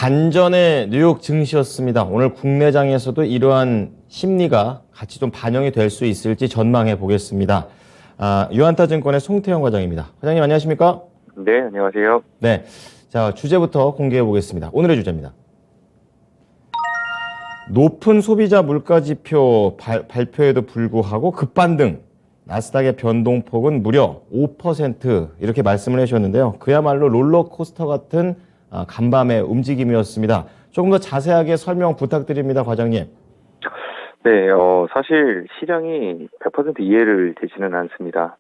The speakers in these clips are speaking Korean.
반전의 뉴욕 증시였습니다. 오늘 국내장에서도 이러한 심리가 같이 좀 반영이 될 수 있을지 전망해 보겠습니다. 유한타증권의 송태영 과장입니다. 과장님 안녕하십니까? 네, 안녕하세요. 네, 자 주제부터 공개해 보겠습니다. 오늘의 주제입니다. 높은 소비자 물가지표 발표에도 불구하고 급반등. 나스닥의 변동폭은 무려 5% 이렇게 말씀을 해주셨는데요. 그야말로 롤러코스터 같은 간밤의 움직임이었습니다. 조금 더 자세하게 설명 부탁드립니다, 과장님. 네, 사실 시장이 100% 이해를 되지는 않습니다.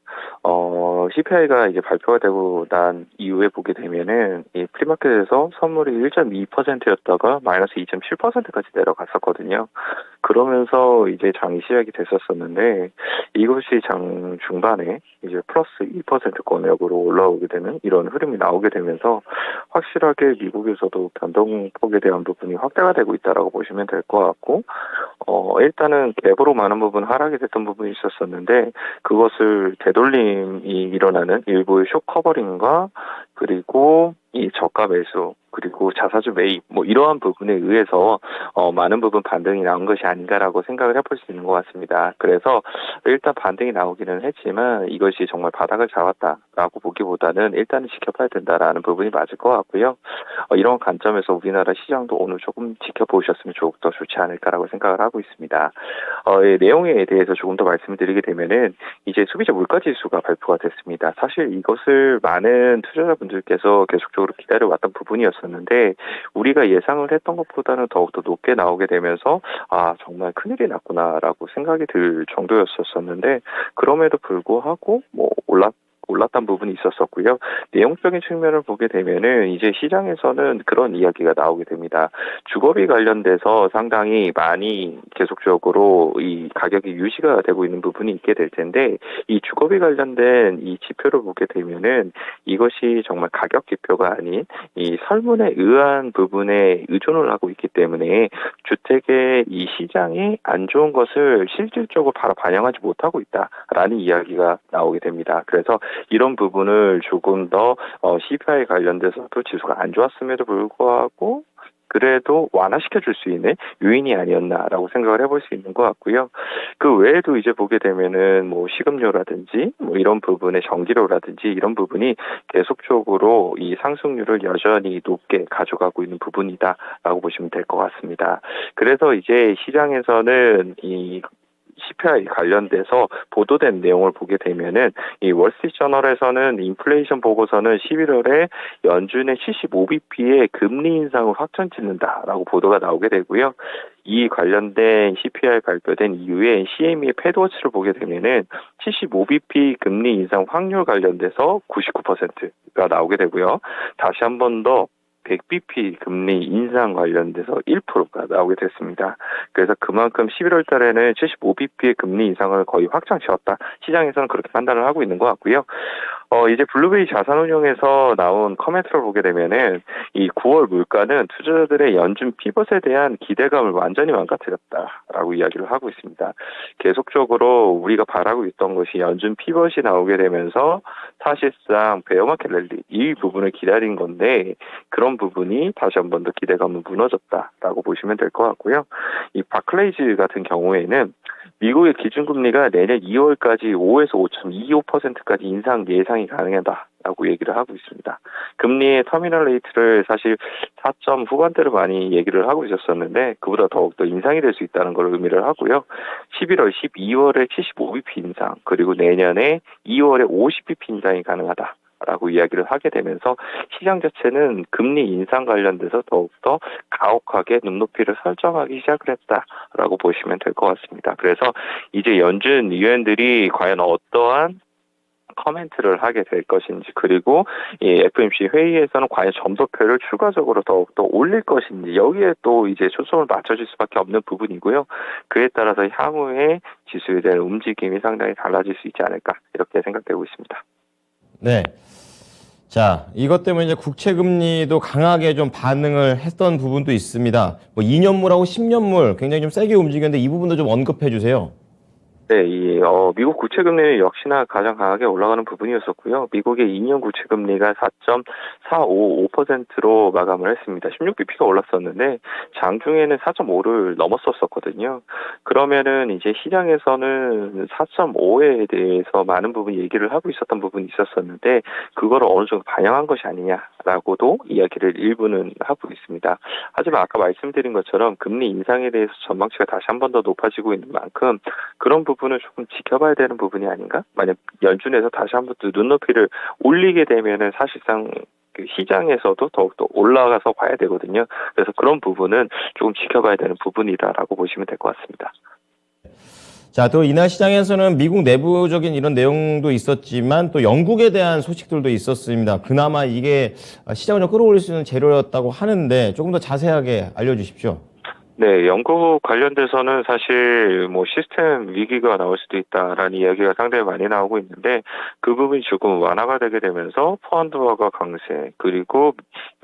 CPI가 이제 발표가 되고 난 이후에 보게 되면은 이 프리마켓에서 선물이 1.2%였다가 마이너스 2.7%까지 내려갔었거든요. 그러면서 이제 장이 시작이 됐었었는데 이것이 장 중반에 이제 플러스 2%권역으로 올라오게 되는 이런 흐름이 나오게 되면서 확실하게 미국에서도 변동폭에 대한 부분이 확대가 되고 있다라고 보시면 될 것 같고, 일단은 갭으로 많은 부분 하락이 됐던 부분이 있었었는데 그것을 되돌림이 일어나는 일부의 쇼 커버링과 그리고 이 저가 매수 그리고 자사주 매입 이러한 부분에 의해서 많은 부분 반등이 나온 것이 아닌가라고 생각을 해볼 수 있는 것 같습니다. 그래서 일단 반등이 나오기는 했지만 이것이 정말 바닥을 잡았다라고 보기보다는 일단은 지켜봐야 된다라는 부분이 맞을 것 같고요. 이런 관점에서 우리나라 시장도 오늘 조금 지켜보셨으면 더 좋지 않을까라고 생각을 하고 있습니다. 내용에 대해서 조금 더 말씀을 드리게 되면은 이제 소비자 물가지수가 발표가 됐습니다. 사실 이것을 많은 투자자분들께서 계속적으로 기다려왔던 부분이었었는데 우리가 예상을 했던 것보다는 더욱더 높게 나오게 되면서 정말 큰일이 났구나라고 생각이 들 정도였었는데 그럼에도 불구하고 올랐던 부분이 있었었고요. 내용적인 측면을 보게 되면은 이제 시장에서는 그런 이야기가 나오게 됩니다. 주거비 관련돼서 상당히 많이 계속적으로 이 가격이 유지가 되고 있는 부분이 있게 될 텐데 이 주거비 관련된 이 지표를 보게 되면은 이것이 정말 가격 지표가 아닌 이 설문에 의한 부분에 의존을 하고 있기 때문에 주택의 이 시장이 안 좋은 것을 실질적으로 바로 반영하지 못하고 있다라는 이야기가 나오게 됩니다. 그래서 이런 부분을 조금 더 CPI 관련돼서도 지수가 안 좋았음에도 불구하고 그래도 완화시켜 줄 수 있는 요인이 아니었나라고 생각을 해볼 수 있는 것 같고요. 그 외에도 이제 보게 되면은 식음료라든지 이런 부분의 전기료라든지 이런 부분이 계속적으로 이 상승률을 여전히 높게 가져가고 있는 부분이다라고 보시면 될 것 같습니다. 그래서 이제 시장에서는 이 CPI 관련돼서 보도된 내용을 보게 되면은 이 월스트리트저널에서는 인플레이션 보고서는 11월에 연준의 75bp의 금리 인상을 확정 짓는다라고 보도가 나오게 되고요. 이 관련된 CPI 발표된 이후에 CME의 패드워치를 보게 되면은 75bp 금리 인상 확률 관련돼서 99%가 나오게 되고요. 다시 한 번 더 100bp 금리 인상 관련돼서 1%가 나오게 됐습니다. 그래서 그만큼 11월 달에는 75bp의 금리 인상을 거의 확정 지었다. 시장에서는 그렇게 판단을 하고 있는 것 같고요. 이제 블루베리 자산운용에서 나온 커멘트를 보게 되면은 이 9월 물가는 투자자들의 연준 피벗에 대한 기대감을 완전히 망가뜨렸다라고 이야기를 하고 있습니다. 계속적으로 우리가 바라고 있던 것이 연준 피벗이 나오게 되면서 사실상 베어마켓 랠리 이 부분을 기다린 건데 그런 부분이 다시 한 번 더 기대감은 무너졌다라고 보시면 될 것 같고요. 이 바클레이즈 같은 경우에는 미국의 기준금리가 내년 2월까지 5에서 5.25%까지 인상 예상이 가능하다라고 얘기를 하고 있습니다. 금리의 터미널 레이트를 사실 4점 후반대로 많이 얘기를 하고 있었는데 그보다 더욱더 인상이 될 수 있다는 걸 의미를 하고요. 11월, 12월에 75bp 인상 그리고 내년에 2월에 50bp 인상이 가능하다. 라고 이야기를 하게 되면서 시장 자체는 금리 인상 관련돼서 더욱더 가혹하게 눈높이를 설정하기 시작을 했다라고 보시면 될 것 같습니다. 그래서 이제 연준 위원들이 과연 어떠한 커멘트를 하게 될 것인지 그리고 이 FOMC 회의에서는 과연 점도표를 추가적으로 더욱더 올릴 것인지 여기에 또 이제 초점을 맞춰줄 수밖에 없는 부분이고요. 그에 따라서 향후에 지수에 대한 움직임이 상당히 달라질 수 있지 않을까 이렇게 생각되고 있습니다. 네. 자, 이것 때문에 이제 국채금리도 강하게 좀 반응을 했던 부분도 있습니다. 2년물하고 10년물 굉장히 좀 세게 움직였는데 이 부분도 좀 언급해 주세요. 네, 미국 국채금리 역시나 가장 강하게 올라가는 부분이었었고요. 미국의 2년 국채금리가 4.455%로 마감을 했습니다. 16bp가 올랐었는데 장중에는 4.5를 넘었었거든요. 그러면은 이제 시장에서는 4.5에 대해서 많은 부분 얘기를 하고 있었던 부분이 있었었는데 그거를 어느 정도 반영한 것이 아니냐라고도 이야기를 일부는 하고 있습니다. 하지만 아까 말씀드린 것처럼 금리 인상에 대해서 전망치가 다시 한 번 더 높아지고 있는 만큼 그런 부분을 조금 지켜봐야 되는 부분이 아닌가? 만약 연준에서 다시 한 번 또 눈높이를 올리게 되면은 사실상 그 시장에서도 더욱더 올라가서 봐야 되거든요. 그래서 그런 부분은 조금 지켜봐야 되는 부분이다라고 보시면 될 것 같습니다. 자, 또 이날 시장에서는 미국 내부적인 이런 내용도 있었지만 또 영국에 대한 소식들도 있었습니다. 그나마 이게 시장을 좀 끌어올릴 수 있는 재료였다고 하는데 조금 더 자세하게 알려주십시오. 네, 영국 관련돼서는 사실 뭐 시스템 위기가 나올 수도 있다라는 이야기가 상당히 많이 나오고 있는데 그 부분이 조금 완화가 되게 되면서 펀드화가 강세 그리고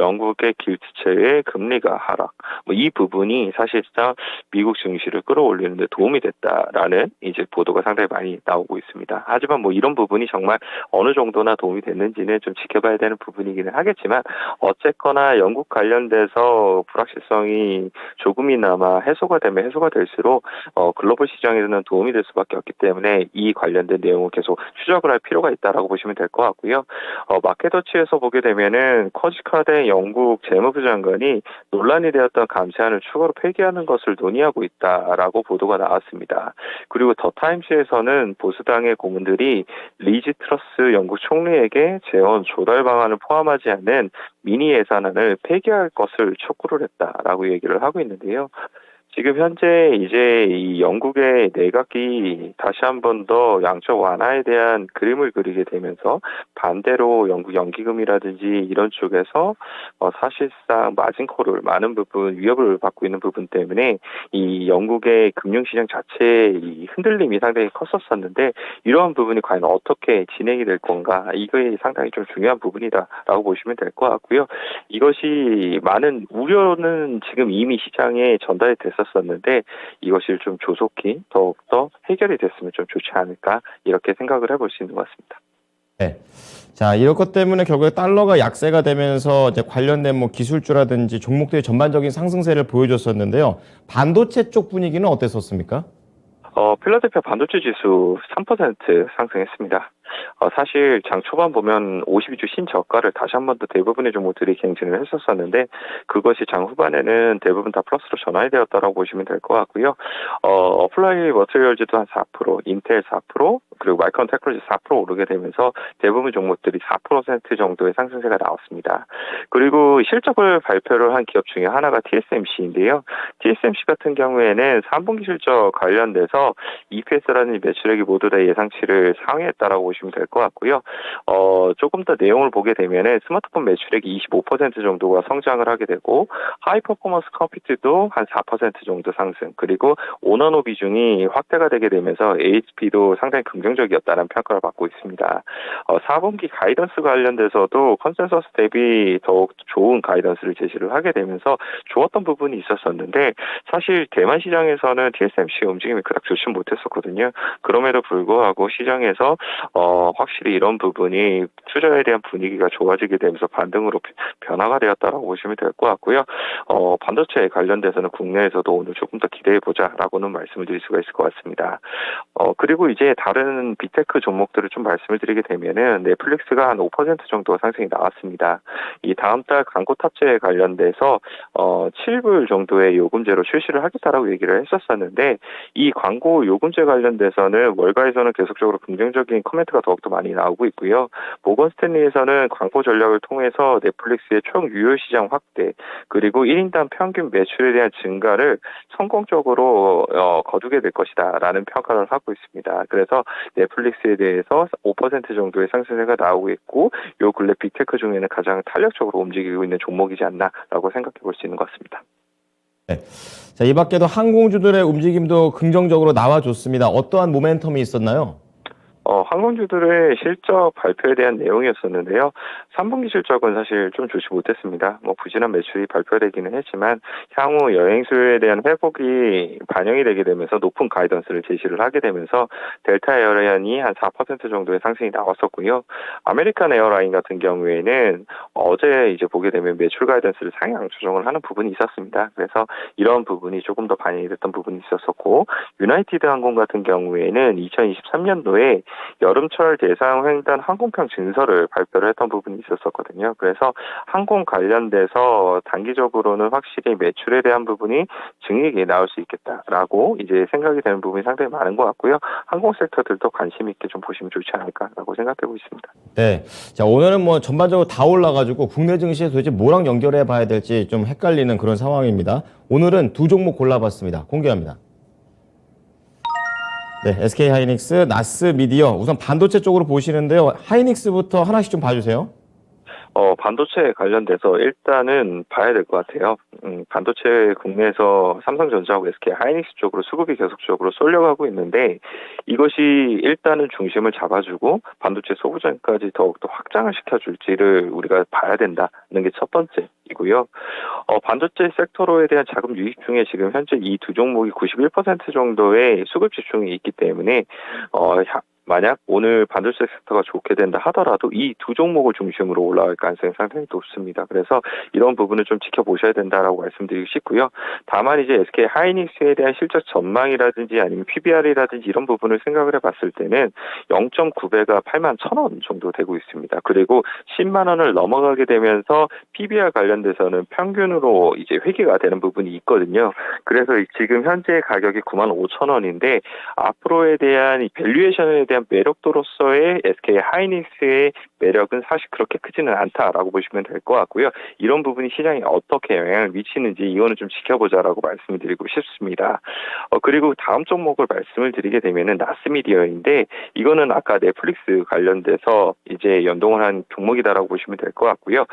영국의 길트체의 금리가 하락 이 부분이 사실상 미국 증시를 끌어올리는 데 도움이 됐다라는 이제 보도가 상당히 많이 나오고 있습니다. 하지만 뭐 이런 부분이 정말 어느 정도나 도움이 됐는지는 좀 지켜봐야 되는 부분이기는 하겠지만 어쨌거나 영국 관련돼서 불확실성이 조금이나마 해소가 되면 해소가 될수록 글로벌 시장에는 도움이 될 수밖에 없기 때문에 이 관련된 내용을 계속 추적을 할 필요가 있다라고 보시면 될 것 같고요. 마켓워치에서 보게 되면은 커지카된 영국 재무부 장관이 논란이 되었던 감세안을 추가로 폐기하는 것을 논의하고 있다라고 보도가 나왔습니다. 그리고 더 타임스에서는 보수당의 고문들이 리즈 트러스 영국 총리에게 재원 조달 방안을 포함하지 않는 미니 예산안을 폐기할 것을 촉구를 했다라고 얘기를 하고 있는데요. 지금 현재 이제 이 영국의 내각이 다시 한 번 더 양적 완화에 대한 그림을 그리게 되면서 반대로 영국 연기금이라든지 이런 쪽에서 사실상 마진콜을 많은 부분 위협을 받고 있는 부분 때문에 이 영국의 금융시장 자체의 이 흔들림이 상당히 컸었었는데 이러한 부분이 과연 어떻게 진행이 될 건가 이거에 상당히 좀 중요한 부분이다라고 보시면 될 것 같고요. 이것이 많은 우려는 지금 이미 시장에 전달이 됐었는데 이것이 좀 조속히 더욱더 해결이 됐으면 좀 좋지 않을까 이렇게 생각을 해볼 수 있는 것 같습니다. 네. 자, 이럴 것 때문에 결국에 달러가 약세가 되면서 이제 관련된 뭐 기술주라든지 종목들이 전반적인 상승세를 보여줬었는데요. 반도체 쪽 분위기는 어땠었습니까? 필라델피아 반도체 지수 3% 상승했습니다. 사실 장 초반 보면 52주 신저가를 다시 한 번 더 대부분의 종목들이 갱신을 했었었는데 그것이 장 후반에는 대부분 다 플러스로 전환이 되었다라고 보시면 될 것 같고요. 어플라이 머티리얼즈도 한 4%, 인텔 4%, 그리고 마이크론 테크놀로지 4% 오르게 되면서 대부분 종목들이 4% 정도의 상승세가 나왔습니다. 그리고 실적을 발표를 한 기업 중에 하나가 TSMC인데요. TSMC 같은 경우에는 3분기 실적 관련돼서 EPS라는 매출액이 모두 다 예상치를 상회했다라고 보시면 될 것 같고요. 조금 더 내용을 보게 되면은 스마트폰 매출액이 25% 정도가 성장을 하게 되고 하이 퍼포먼스 컴퓨터도 한 4% 정도 상승 그리고 5나노 비중이 확대가 되게 되면서 ASP도 상당히 긍정적이었다는 평가를 받고 있습니다. 4분기 가이던스 관련돼서도 컨센서스 대비 더욱 좋은 가이던스를 제시를 하게 되면서 좋았던 부분이 있었었는데 사실 대만 시장에서는 TSMC 움직임이 그닥 좋지 못했었거든요. 그럼에도 불구하고 시장에서 확실히 이런 부분이 투자에 대한 분위기가 좋아지게 되면서 반등으로 변화가 되었다라고 보시면 될 것 같고요. 반도체에 관련돼서는 국내에서도 오늘 조금 더 기대해보자라고는 말씀을 드릴 수가 있을 것 같습니다. 그리고 이제 다른 빅테크 종목들을 좀 말씀을 드리게 되면은 넷플릭스가 한 5% 정도 상승이 나왔습니다. 이 다음 달 광고 탑재에 관련돼서 7불 정도의 요금제로 출시를 하겠다라고 얘기를 했었었는데 이 광고 요금제 관련돼서는 월가에서는 계속적으로 긍정적인 코멘트가 더욱더 많이 나오고 있고요. 모건 스탠리에서는 광고 전략을 통해서 넷플릭스의 총 유효 시장 확대 그리고 1인당 평균 매출에 대한 증가를 성공적으로 거두게 될 것이다라는 평가를 하고 있습니다. 그래서 넷플릭스에 대해서 5% 정도의 상승세가 나오고 있고 요 근래 빅테크 중에는 가장 탄력적으로 움직이고 있는 종목이지 않나라고 생각해 볼 수 있는 것 같습니다. 네. 자, 이 밖에도 항공주들의 움직임도 긍정적으로 나와줬습니다. 어떠한 모멘텀이 있었나요? 항공주들의 실적 발표에 대한 내용이었었는데요. 3분기 실적은 사실 좀 좋지 못했습니다. 부진한 매출이 발표되기는 했지만 향후 여행 수요에 대한 회복이 반영이 되게 되면서 높은 가이던스를 제시를 하게 되면서 델타 에어라인이 한 4% 정도의 상승이 나왔었고요. 아메리칸 에어라인 같은 경우에는 어제 이제 보게 되면 매출 가이던스를 상향 조정을 하는 부분이 있었습니다. 그래서 이런 부분이 조금 더 반영이 됐던 부분이 있었었고, 유나이티드 항공 같은 경우에는 2023년도에 여름철 대상 횡단 항공편 증설을 발표를 했던 부분이 있었었거든요. 그래서 항공 관련돼서 단기적으로는 확실히 매출에 대한 부분이 증액이 나올 수 있겠다라고 이제 생각이 되는 부분이 상당히 많은 것 같고요. 항공 섹터들도 관심 있게 좀 보시면 좋지 않을까라고 생각되고 있습니다. 네. 자, 오늘은 뭐 전반적으로 다 올라가지고 국내 증시에 도대체 뭐랑 연결해 봐야 될지 좀 헷갈리는 그런 상황입니다. 오늘은 두 종목 골라봤습니다. 공개합니다. 네, SK 하이닉스, 나스 미디어. 우선 반도체 쪽으로 보시는데요. 하이닉스부터 하나씩 좀 봐주세요. 반도체 관련돼서 일단은 봐야 될 것 같아요. 반도체 국내에서 삼성전자하고 SK 하이닉스 쪽으로 수급이 계속적으로 쏠려가고 있는데 이것이 일단은 중심을 잡아주고 반도체 소부장까지 더욱더 확장을 시켜줄지를 우리가 봐야 된다는 게 첫 번째이고요. 반도체 섹터로에 대한 자금 유입 중에 지금 현재 이 두 종목이 91% 정도의 수급 집중이 있기 때문에 만약 오늘 반도체 섹터가 좋게 된다 하더라도 이 두 종목을 중심으로 올라갈 가능성이 상당히 높습니다. 그래서 이런 부분을 좀 지켜보셔야 된다라고 말씀드리고 싶고요. 다만 이제 SK 하이닉스에 대한 실적 전망이라든지 아니면 PBR이라든지 이런 부분을 생각을 해봤을 때는 0.9배가 81,000원 정도 되고 있습니다. 그리고 10만 원을 넘어가게 되면서 PBR 관련돼서는 평균으로 이제 회귀가 되는 부분이 있거든요. 그래서 지금 현재 가격이 95,000원인데 앞으로에 대한 이 밸류에이션에 대한 매력도로서의 SK 하이닉스의 매력은 사실 그렇게 크지는 않다라고 보시면 될 것 같고요. 이런 부분이 시장에 어떻게 영향을 미치는지 이거는 좀 지켜보자라고 말씀을 드리고 싶습니다. 그리고 다음 종목을 말씀을 드리게 되면은 나스미디어인데 이거는 아까 넷플릭스 관련돼서 이제 연동을 한 종목이다라고 보시면 될 것 같고요.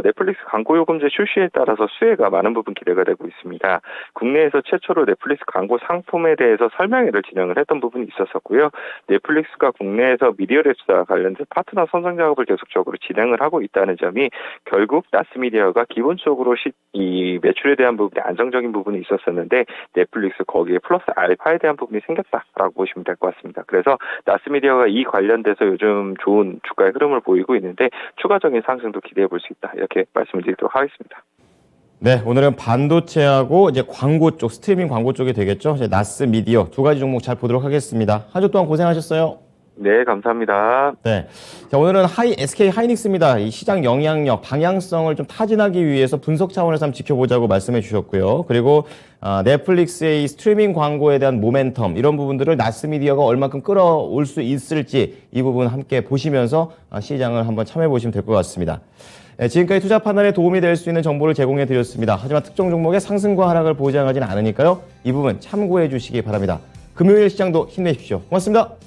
넷플릭스 광고 요금제 출시에 따라서 수혜가 많은 부분 기대가 되고 있습니다. 국내에서 최초로 넷플릭스 광고 상품에 대해서 설명회를 진행을 했던 부분이 있었었고요. 넷플릭스가 국내에서 미디어랩스와 관련된 파트너 선정 작업을 계속적으로 진행을 하고 있다는 점이 결국 나스미디어가 기본적으로 이 매출에 대한 부분이 안정적인 부분이 있었었는데 넷플릭스 거기에 플러스 알파에 대한 부분이 생겼다라고 보시면 될 것 같습니다. 그래서 나스미디어가 이 관련돼서 요즘 좋은 주가의 흐름을 보이고 있는데 추가적인 상승도 기대해 볼 수 있다. 이렇게 말씀을 드리도록 하겠습니다. 네, 오늘은 반도체하고 이제 광고 쪽, 스트리밍 광고 쪽이 되겠죠. 이제 나스 미디어 두 가지 종목 잘 보도록 하겠습니다. 한 주 동안 고생하셨어요. 네, 감사합니다. 네. 자, 오늘은 SK 하이닉스입니다. 이 시장 영향력, 방향성을 좀 타진하기 위해서 분석 차원에서 한번 지켜보자고 말씀해 주셨고요. 그리고 넷플릭스의 이 스트리밍 광고에 대한 모멘텀, 이런 부분들을 나스미디어가 얼마큼 끌어올 수 있을지 이 부분 함께 보시면서 시장을 한번 참여해 보시면 될 것 같습니다. 네, 지금까지 투자 판단에 도움이 될 수 있는 정보를 제공해 드렸습니다. 하지만 특정 종목의 상승과 하락을 보장하지는 않으니까요. 이 부분 참고해 주시기 바랍니다. 금요일 시장도 힘내십시오. 고맙습니다.